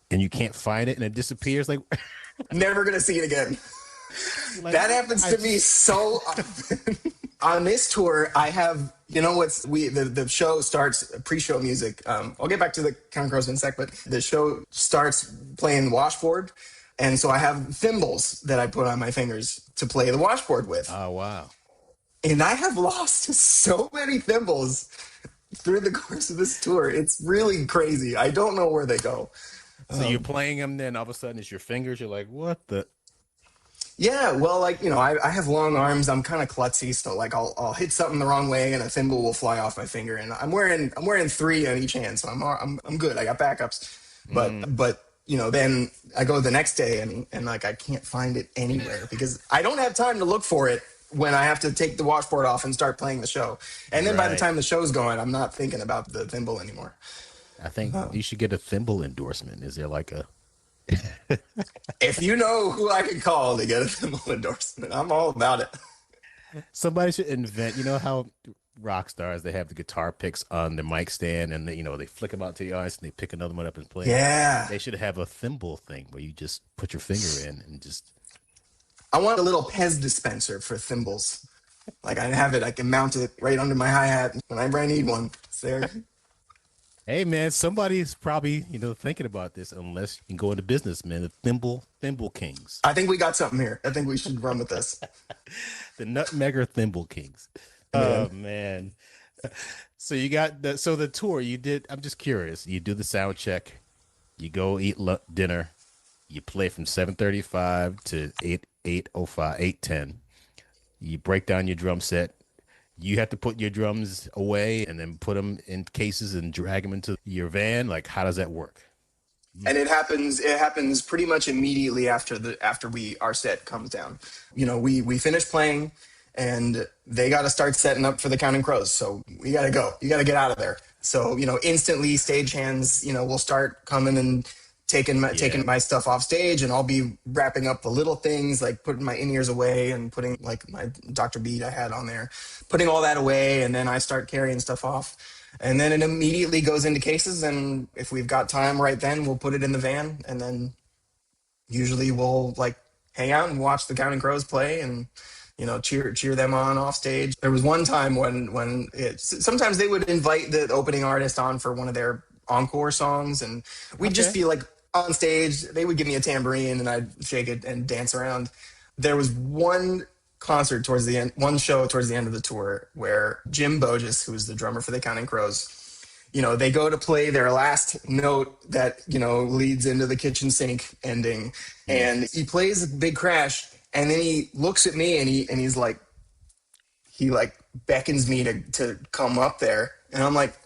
and you can't find it and it disappears. Like never gonna see it again. That happens to me so often. On this tour, I have, the show starts pre-show music. I'll get back to the Counting Crows in a sec, but the show starts playing washboard. And so I have thimbles that I put on my fingers to play the washboard with. Oh, wow. And I have lost so many thimbles through the course of this tour. It's really crazy. I don't know where they go. So you're playing them, then all of a sudden it's your fingers. You're like, what the? Yeah, well, like, I have long arms. I'm kind of klutzy, so like I'll hit something the wrong way and a thimble will fly off my finger. And I'm wearing 3 on each hand, so I'm good. I got backups. But then I go the next day and like I can't find it anywhere because I don't have time to look for it when I have to take the washboard off and start playing the show. And then by the time the show's going, I'm not thinking about the thimble anymore. I think you should get a thimble endorsement. Is there like a if you know who I can call to get a thimble endorsement, I'm all about it. Somebody should invent, how rock stars, they have the guitar picks on the mic stand and they flick them out to the audience and they pick another one up and play. Yeah. They should have a thimble thing where you just put your finger in and just. I want a little Pez dispenser for thimbles. Like I have it, I can mount it right under my hi-hat whenever I need one. It's there. Hey man, somebody's probably, thinking about this unless you can go into business, man. The thimble kings. I think we got something here. I think we should run with this. The Nutmegger Thimble Kings. Oh man. So you got the tour you did. I'm just curious. You do the sound check, you go eat dinner, you play from 7:35 to 8:05, 8:10. You break down your drum set. You have to put your drums away and then put them in cases and drag them into your van. Like, how does that work? And it happens pretty much immediately after our set comes down. We finish playing and they got to start setting up for the Counting Crows. So we got to go. You got to get out of there. So, instantly stagehands, will start coming and taking my stuff off stage, and I'll be wrapping up the little things like putting my in-ears away and putting like my Dr. Beat I had on there, putting all that away, and then I start carrying stuff off. And then it immediately goes into cases, and if we've got time right then, we'll put it in the van, and then usually we'll like hang out and watch the Counting Crows play and cheer them on off stage. There was one time when sometimes they would invite the opening artist on for one of their encore songs, and we'd just be like on stage. They would give me a tambourine and I'd shake it and dance around. There was one show towards the end of the tour where Jim Bogus, who was the drummer for the Counting Crows, they go to play their last note that leads into the kitchen sink ending, and he plays a big crash, and then he looks at me and he's like, he like beckons me to come up there, and I'm like,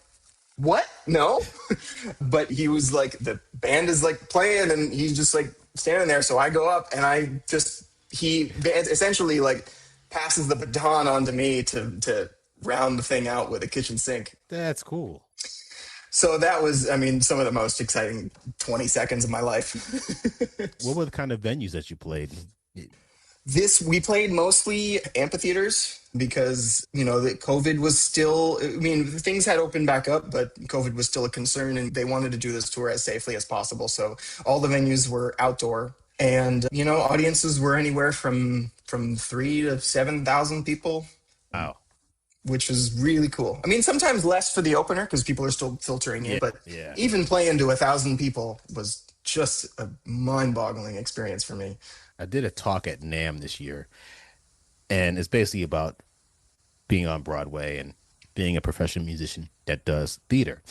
what? No. But he was like, the band is like playing and he's just like standing there. So I go up and he essentially like passes the baton on to me to round the thing out with a kitchen sink. That's cool. So that was, some of the most exciting 20 seconds of my life. What were the kind of venues that you played? We played mostly amphitheaters because, the COVID was still, things had opened back up, but COVID was still a concern and they wanted to do this tour as safely as possible. So all the venues were outdoor, and, audiences were anywhere from 3,000 to 7,000 people. Wow. which was really cool. I mean, sometimes less for the opener because people are still filtering in, Yeah, but yeah. even playing to 1,000 people was just a mind-boggling experience for me. I did a talk at NAMM this year, and it's basically about being on Broadway and being a professional musician that does theater.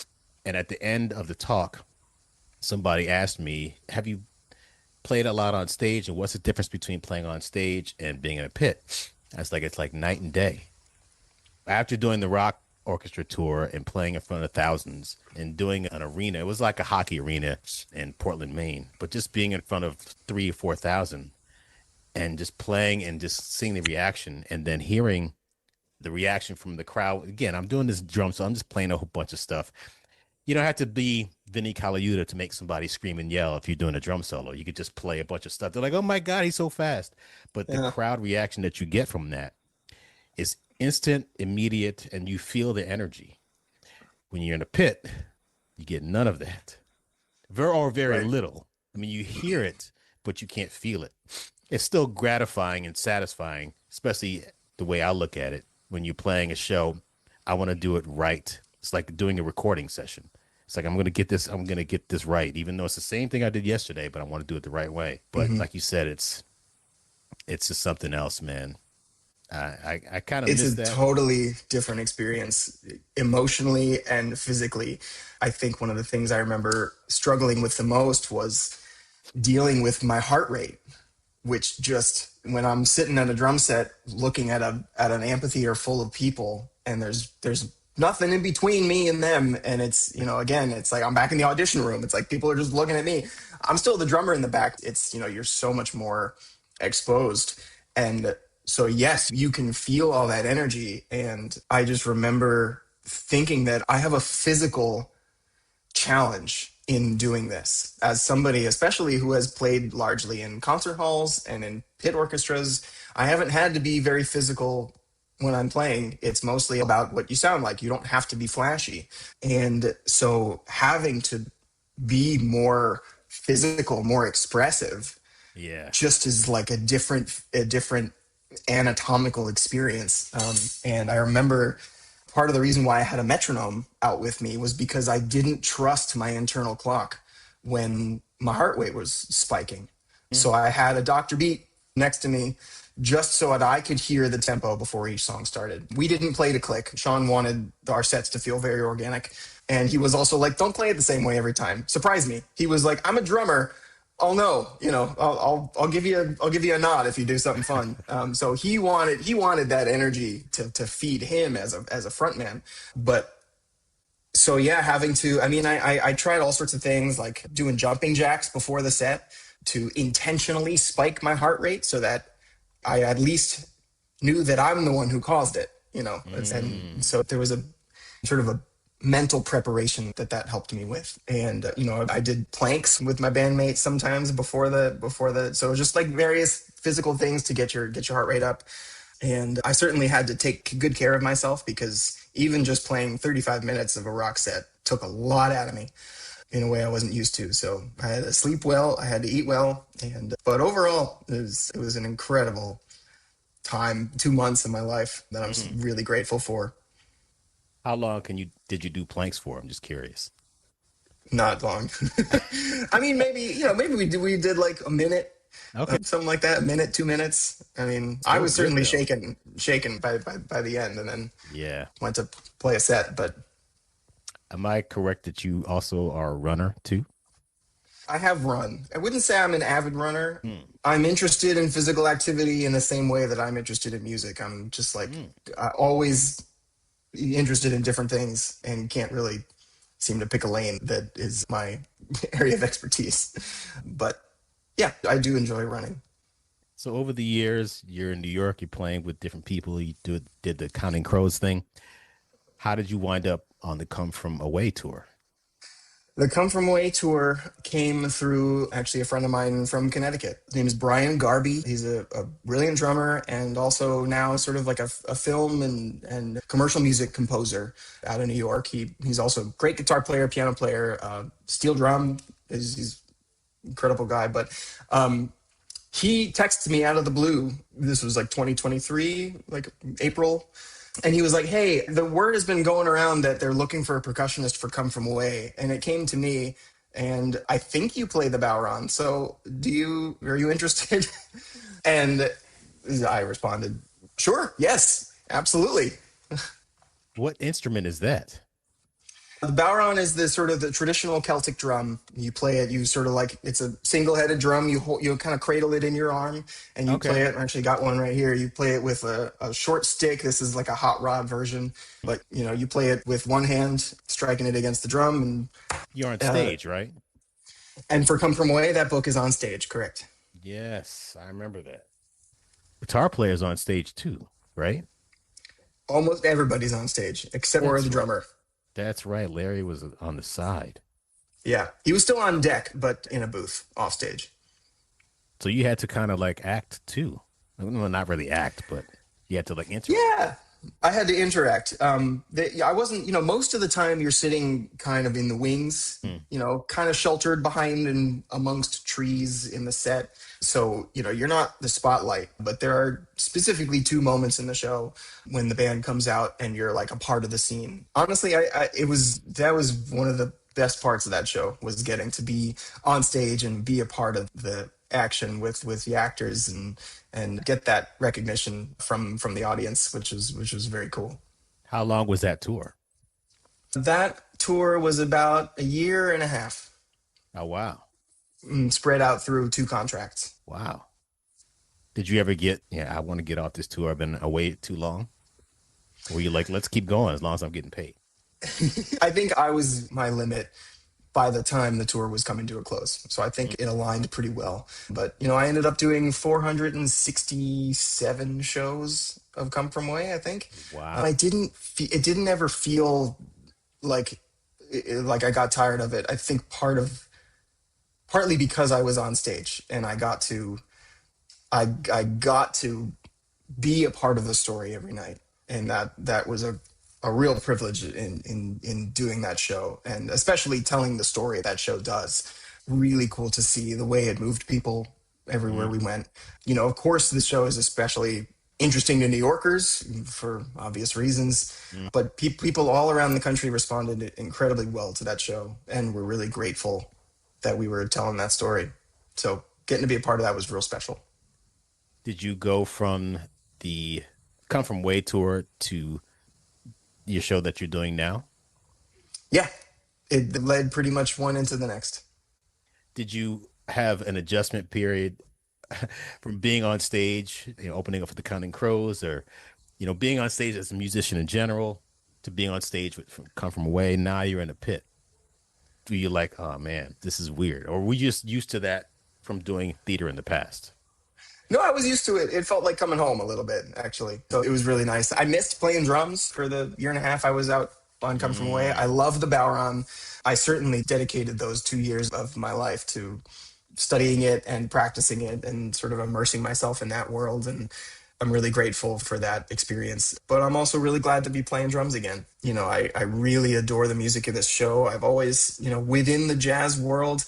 And at the end of the talk, somebody asked me, "Have you played a lot on stage, and what's the difference between playing on stage and being in a pit?" I was like, "It's like night and day." After doing the rock orchestra tour and playing in front of thousands and doing an arena, it was like a hockey arena in Portland, Maine, but just being in front of 3 or 4 thousand and just playing and just seeing the reaction and then hearing the reaction from the crowd. Again, I'm doing this drum, so I'm just playing a whole bunch of stuff. You don't have to be Vinny Colaiuta to make somebody scream and yell if you're doing a drum solo. You could just play a bunch of stuff. They're like, "Oh my God, he's so fast." But the Yeah. crowd reaction that you get from that is instant, immediate, and you feel the energy. When you're in a pit, you get none of that. Very Right. little. I mean, you hear it, but you can't feel it. It's still gratifying and satisfying, especially the way I look at it. When you're playing a show, I want to do it right. It's like doing a recording session. It's like I'm going to get this right, even though it's the same thing I did yesterday, but I want to do it the right way. But like you said, it's just something else, man. I kind of It's miss a that. totally different experience emotionally and physically. I think one of the things I remember struggling with the most was dealing with my heart rate, which just when I'm sitting at a drum set looking at an amphitheater full of people and there's nothing in between me and them, and it's, again, it's like I'm back in the audition room. It's like people are just looking at me. I'm still the drummer in the back. It's, you're so much more exposed. And so yes, you can feel all that energy. And I just remember thinking that I have a physical challenge in doing this as somebody, especially who has played largely in concert halls and in pit orchestras. I haven't had to be very physical when I'm playing. It's mostly about what you sound like. You don't have to be flashy. And so having to be more physical, more expressive, Yeah. just is like a different anatomical experience. And I remember part of the reason why I had a metronome out with me was because I didn't trust my internal clock when my heart rate was spiking. So I had a Dr. Beat next to me just so that I could hear the tempo before each song started. We didn't play to click. Sean wanted our sets to feel very organic. And he was also like, "Don't play it the same way every time." Surprised me. He was like, "I'm a drummer. Oh no, I'll give you a nod if you do something fun." So he wanted that energy to feed him as a front man. But so yeah, having to, I mean, I tried all sorts of things like doing jumping jacks before the set to intentionally spike my heart rate so that I at least knew that I'm the one who caused it, and so there was a sort of a mental preparation that helped me with. And I did planks with my bandmates sometimes before the so just like various physical things to get your heart rate up. And I certainly had to take good care of myself because even just playing 35 minutes of a rock set took a lot out of me in a way I wasn't used to. So I had to sleep well, I had to eat well, but overall it was an incredible time, 2 months of my life that I'm really grateful for. How long did you do planks for? I'm just curious. Not long. I mean, maybe we did like a minute, Okay. something like that, a minute, 2 minutes. I mean, I Still was good certainly though. shaken by the end, and then Yeah. went to play a set. But Am I correct that you also are a runner too? I have run. I wouldn't say I'm an avid runner. Mm. I'm interested in physical activity in the same way that I'm interested in music. I'm just like Mm. always interested in different things and can't really seem to pick a lane that is my area of expertise. But yeah, I do enjoy running. So over the years, you're in New York, you're playing with different people, did the Counting Crows thing. How did you wind up on the Come From Away tour? The Come From Away tour came through actually a friend of mine from Connecticut. His name is Brian Garby. He's a brilliant drummer and also now sort of like a film and commercial music composer out of New York. He's also a great guitar player, piano player, steel drum. He's an incredible guy. But he texted me out of the blue. This was like 2023, like April. And he was like, "Hey, the word has been going around that they're looking for a percussionist for Come From Away, and it came to me. And I think you play the bowron. So are you interested?" And I responded, "Sure, yes, absolutely." What instrument is that? The bowron is the sort of the traditional Celtic drum. You play it, you sort of like, it's a single-headed drum. You kind of cradle it in your arm and you play Okay. it. I actually got one right here. You play it with a short stick. This is like a hot rod version, but you play it with one hand, striking it against the drum. You're on uh, stage, right? and for Come From Away, that book is on stage, correct? Yes, I remember that. Guitar player's on stage too, right? Almost everybody's on stage except for That's the right. drummer. That's right. Larry was on the side. Yeah, he was still on deck, but in a booth off stage. So you had to kind of like act too. Well, not really act, but you had to like interact. Yeah, I had to interact. I wasn't, most of the time you're sitting kind of in the wings, Hmm. kind of sheltered behind and amongst trees in the set. So, you're not the spotlight, but there are specifically two moments in the show when the band comes out and you're like a part of the scene. Honestly, that was one of the best parts of that show, was getting to be on stage and be a part of the action with the actors and get that recognition from the audience, which was very cool. How long was that tour? That tour was about a year and a half, Oh, wow. spread out through two contracts. Wow. Did you ever I want to get off this tour. I've been away too long. Or were you like, let's keep going as long as I'm getting paid? I think I was my limit by the time the tour was coming to a close. So I think it aligned pretty well. But, I ended up doing 467 shows of Come From Away, I think. And Wow. it didn't ever feel like like I got tired of it. I think partly because I was on stage and I got to be a part of the story every night, and that was a real privilege in doing that show, and especially telling the story that show does. Really cool to see the way it moved people everywhere Mm. we went. Of course, the show is especially interesting to New Yorkers for obvious reasons, Mm. but people all around the country responded incredibly well to that show, and we're really grateful that we were telling that story. So getting to be a part of that was real special. Did you go from the Come From Way tour to your show that you're doing now? Yeah, it led pretty much one into the next. Did you have an adjustment period from being on stage, opening up for the Counting Crows, or being on stage as a musician in general, to being on stage Come From Away? Now you're in a pit. Were you like, oh man, this is weird, or were you just used to that from doing theater in the past? No, I was used to it. It felt like coming home a little bit, actually. So it was really nice. I missed playing drums for the year and a half I was out on Come From Away. I Mm. love the bowron. I certainly dedicated those 2 years of my life to studying it and practicing it and sort of immersing myself in that world. And I'm really grateful for that experience. But I'm also really glad to be playing drums again. I really adore the music of this show. I've always, within the jazz world,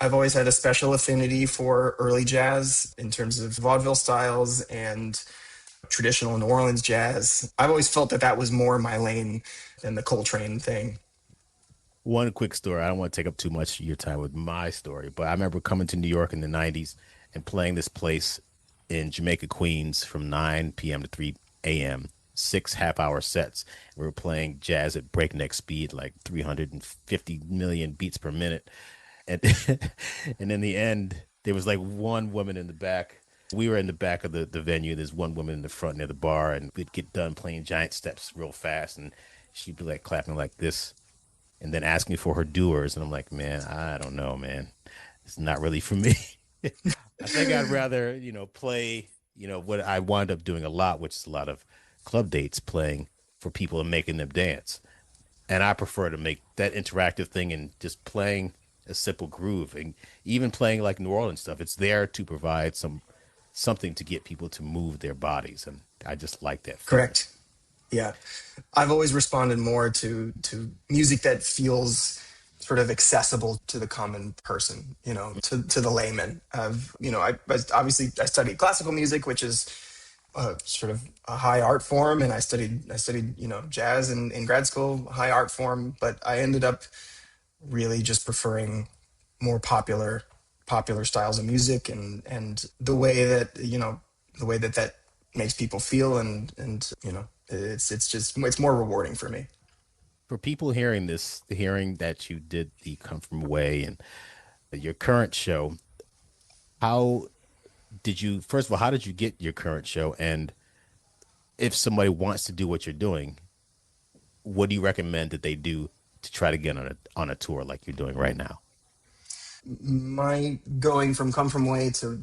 I've always had a special affinity for early jazz in terms of vaudeville styles and traditional New Orleans jazz. I've always felt that was more my lane than the Coltrane thing. One quick story. I don't want to take up too much of your time with my story, but I remember coming to New York in the 90s and playing this place in Jamaica, Queens from 9 p.m. to 3 a.m., 6 half-hour sets. We were playing jazz at breakneck speed, like 350 million beats per minute. And and in the end, there was like one woman in the back. We were in the back of the venue. There's one woman in the front near the bar, and we'd get done playing giant steps real fast, and she'd be like clapping like this, and then asking for her doers. And I'm like, man, I don't know, man. It's not really for me. I think I'd rather, play, what I wound up doing a lot, which is a lot of club dates, playing for people and making them dance. And I prefer to make that interactive thing and just playing a simple groove, and even playing like New Orleans stuff. It's there to provide something to get people to move their bodies, and I just like that feeling. Correct. Yeah. I've always responded more to music that feels sort of accessible to the common person, to the layman. I studied classical music, which is sort of a high art form, and I studied jazz in grad school, high art form, but I ended up really just preferring more popular styles of music, and the way that that makes people feel, and it's more rewarding for me. For people hearing this, hearing that you did the Come From Away and your current show, how first of all, how did you get your current show? And if somebody wants to do what you're doing, what do you recommend that they do to try to get on a tour like you're doing right now? My going from Come From Away to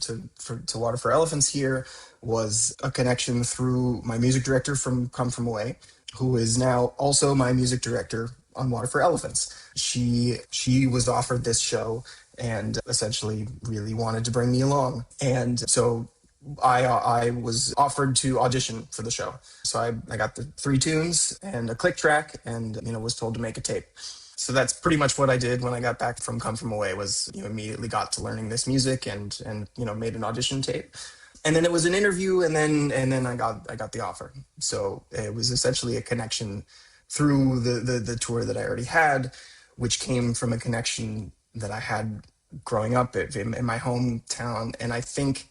Water for Elephants here was a connection through my music director from Come From Away, who is now also my music director on Water for Elephants. She was offered this show and essentially really wanted to bring me along, and so I was offered to audition for the show. So I got the 3 tunes and a click track, and was told to make a tape. So that's pretty much what I did when I got back from Come From Away. Was immediately got to learning this music, and made an audition tape, and then it was an interview, and then I got the offer. So it was essentially a connection through the tour that I already had, which came from a connection that I had growing up in my hometown. And I think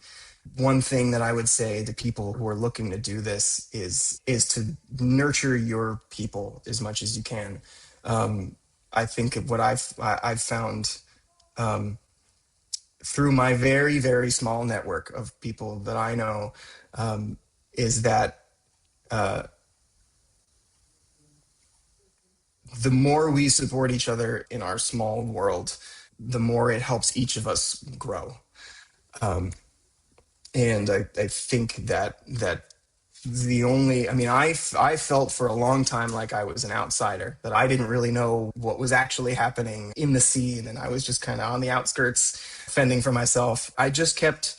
one thing that I would say to people who are looking to do this is to nurture your people as much as you can. I think what I've found through my very, very small network of people that I know, is that the more we support each other in our small world, the more it helps each of us grow. And I think that I felt for a long time like I was an outsider, that I didn't really know what was actually happening in the scene, and I was just kind of on the outskirts fending for myself. I just kept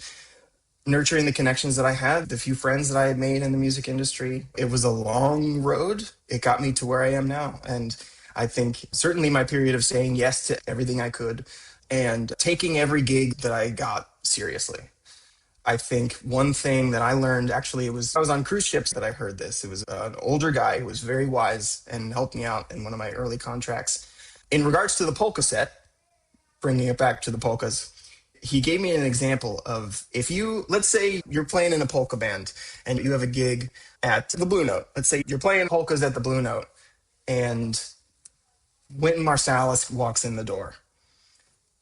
nurturing the connections that I had, the few friends that I had made in the music industry. It was a long road. It got me to where I am now. And I think certainly my period of saying yes to everything I could and taking every gig that I got seriously. I think one thing that I learned, actually, I was on cruise ships that I heard this. It was an older guy who was very wise and helped me out in one of my early contracts. In regards to the polka set, bringing it back to the polkas, he gave me an example of, let's say you're playing in a polka band and you have a gig at the Blue Note. Let's say you're playing polkas at the Blue Note and Wynton Marsalis walks in the door.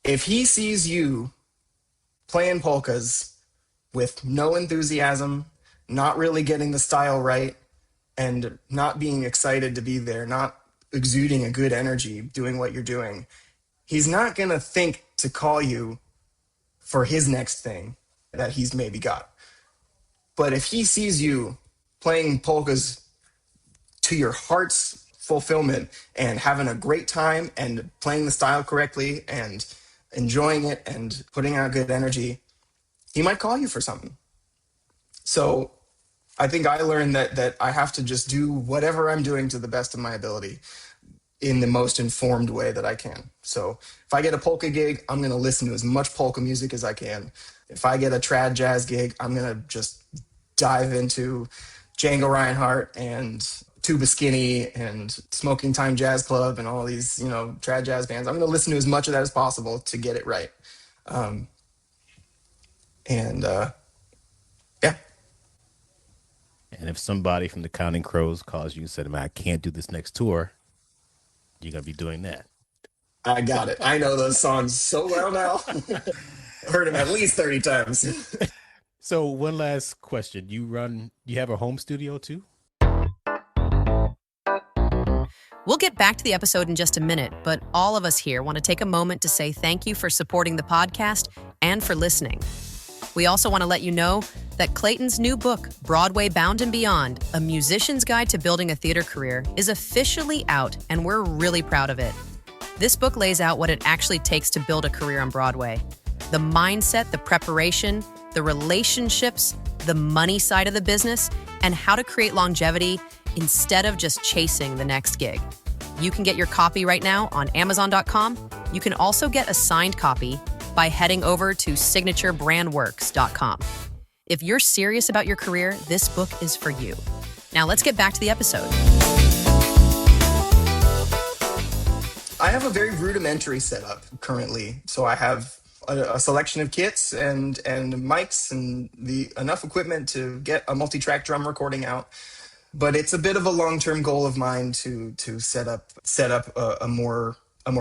If he sees you playing polkas with no enthusiasm, not really getting the style right, and not being excited to be there, not exuding a good energy, doing what you're doing, he's not going to think to call you for his next thing that he's maybe got. But if he sees you playing polkas to your heart's fulfillment and having a great time and playing the style correctly and enjoying it and putting out good energy, he might call you for something. So I think I learned that I have to just do whatever I'm doing to the best of my ability in the most informed way that I can. So if I get a polka gig, I'm going to listen to as much polka music as I can. If I get a trad jazz gig, I'm going to just dive into Django Reinhardt and Tuba Skinny and Smoking Time Jazz Club and all these, trad jazz bands. I'm going to listen to as much of that as possible to get it right. Yeah. And if somebody from the Counting Crows calls you and said, "Man, I can't do this next tour," you're going to be doing that. I got it. I know those songs so well now. Heard them at least 30 times. So one last question. You have a home studio too? We'll get back to the episode in just a minute, but all of us here want to take a moment to say thank you for supporting the podcast and for listening. We also want to let you know that Clayton's new book, Broadway Bound and Beyond, A Musician's Guide to Building a Theater Career, is officially out, and we're really proud of it. This book lays out what it actually takes to build a career on Broadway. The mindset, the preparation, the relationships, the money side of the business, and how to create longevity instead of just chasing the next gig. You can get your copy right now on Amazon.com. You can also get a signed copy by heading over to signaturebrandworks.com. If you're serious about your career, this book is for you. Now let's get back to the episode. I have a very rudimentary setup currently. So I have a selection of kits and mics and enough equipment to get a multi-track drum recording out. But it's a bit of a long-term goal of mine to set up a more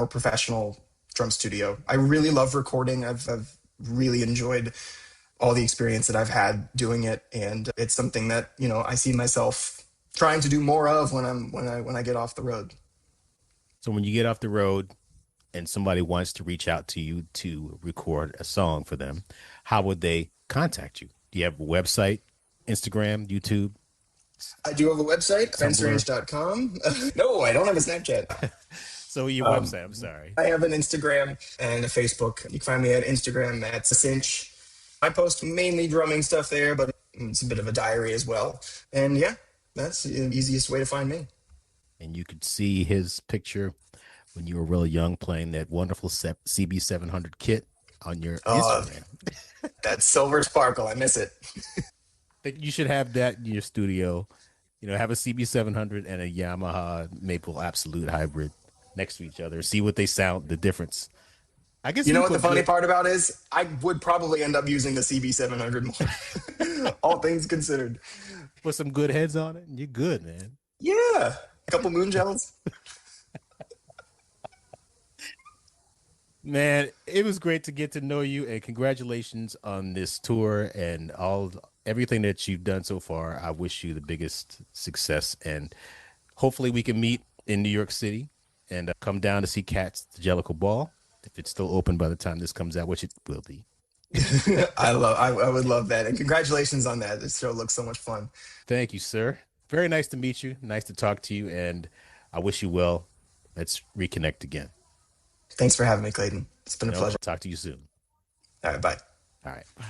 professional drum studio. I really love recording. I've really enjoyed all the experience that I've had doing it, and it's something that, you know, I see myself trying to do more of when I get off the road. So when you get off the road and somebody wants to reach out to you to record a song for them, how would they contact you? Do you have a website, Instagram, YouTube? I do have a website, spencerange.com. No, I don't have a Snapchat. So your website, I'm sorry. I have an Instagram and a Facebook. You can find me at Instagram at Cinch. I post mainly drumming stuff there, but it's a bit of a diary as well. And yeah, that's the easiest way to find me. And you could see his picture when you were really young playing that wonderful CB700 kit on your Instagram. That silver sparkle, I miss it. You should have that in your studio. You know, have a CB700 and a Yamaha Maple Absolute hybrid next to each other. See what they sound, the difference. I guess you know what the funny part about is? I would probably end up using the CB700 more, all things considered. Put some good heads on it, and you're good, man. Yeah, a couple moon gels. Man, it was great to get to know you, and congratulations on this tour and everything that you've done so far. I wish you the biggest success, and hopefully we can meet in New York City and come down to see Cats the Jellicle Ball, if it's still open by the time this comes out, which it will be. I would love that, and congratulations on that. This show looks so much fun. Thank you, sir. Very nice to meet you. Nice to talk to you, and I wish you well. Let's reconnect again. Thanks for having me, Clayton. It's been a pleasure. Talk to you soon. All right, bye. All right, bye.